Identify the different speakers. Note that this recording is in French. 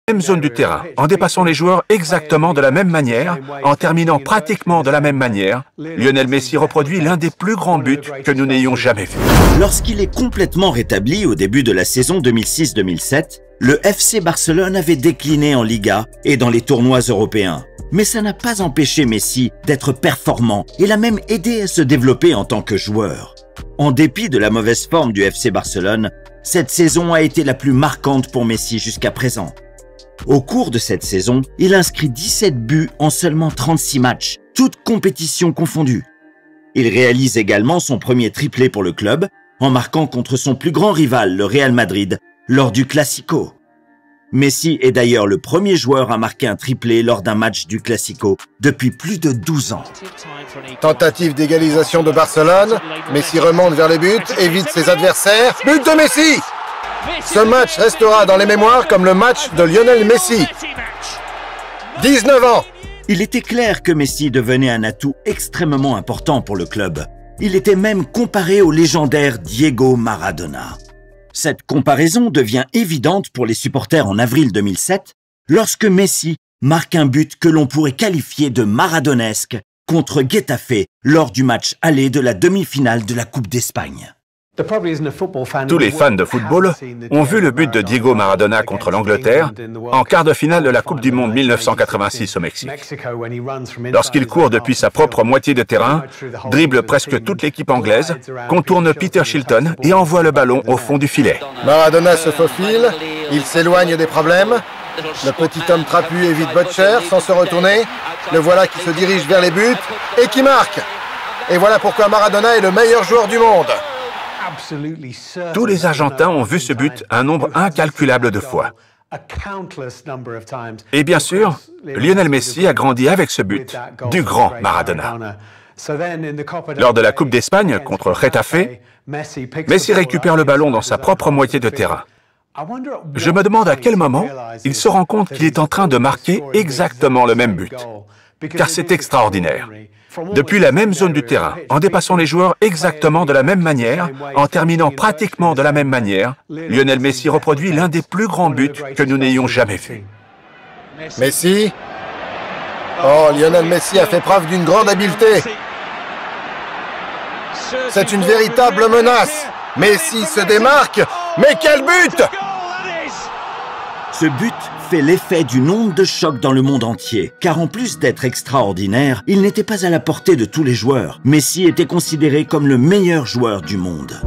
Speaker 1: même zone du terrain, en dépassant les joueurs exactement de la même manière, en terminant pratiquement de la même manière, Lionel Messi reproduit l'un des plus grands buts que nous n'ayons jamais vu.
Speaker 2: Lorsqu'il est complètement rétabli au début de la saison 2006-2007, le FC Barcelone avait décliné en Liga et dans les tournois européens. Mais ça n'a pas empêché Messi d'être performant et l'a même aidé à se développer en tant que joueur. En dépit de la mauvaise forme du FC Barcelone, cette saison a été la plus marquante pour Messi jusqu'à présent. Au cours de cette saison, il inscrit 17 buts en seulement 36 matchs, toutes compétitions confondues. Il réalise également son premier triplé pour le club, en marquant contre son plus grand rival, le Real Madrid, lors du Classico. Messi est d'ailleurs le premier joueur à marquer un triplé lors d'un match du Classico depuis plus de 12 ans.
Speaker 3: Tentative d'égalisation de Barcelone, Messi remonte vers les buts, évite ses adversaires. But de Messi! Ce match restera dans les mémoires comme le match de Lionel Messi. 19 ans!
Speaker 2: Il était clair que Messi devenait un atout extrêmement important pour le club. Il était même comparé au légendaire Diego Maradona. Cette comparaison devient évidente pour les supporters en avril 2007, lorsque Messi marque un but que l'on pourrait qualifier de maradonesque contre Getafe lors du match aller de la demi-finale de la Coupe d'Espagne.
Speaker 1: Tous les fans de football ont vu le but de Diego Maradona contre l'Angleterre en quart de finale de la Coupe du Monde 1986 au Mexique. Lorsqu'il court depuis sa propre moitié de terrain, dribble presque toute l'équipe anglaise, contourne Peter Shilton et envoie le ballon au fond du filet.
Speaker 3: Maradona se faufile, il s'éloigne des problèmes. Le petit homme trapu évite Butcher sans se retourner. Le voilà qui se dirige vers les buts et qui marque. Et voilà pourquoi Maradona est le meilleur joueur du monde.
Speaker 1: Tous les Argentins ont vu ce but un nombre incalculable de fois. Et bien sûr, Lionel Messi a grandi avec ce but du grand Maradona. Lors de la Coupe d'Espagne contre Getafe, Messi récupère le ballon dans sa propre moitié de terrain. Je me demande à quel moment il se rend compte qu'il est en train de marquer exactement le même but. Car c'est extraordinaire. Depuis la même zone du terrain, en dépassant les joueurs exactement de la même manière, en terminant pratiquement de la même manière, Lionel Messi reproduit l'un des plus grands buts que nous n'ayons jamais vu.
Speaker 3: Messi. Oh, Lionel Messi a fait preuve d'une grande habileté. C'est une véritable menace. Messi se démarque. Mais quel but!
Speaker 2: Ce but fait l'effet d'une onde de choc dans le monde entier, car en plus d'être extraordinaire, il n'était pas à la portée de tous les joueurs. Messi était considéré comme le meilleur joueur du monde.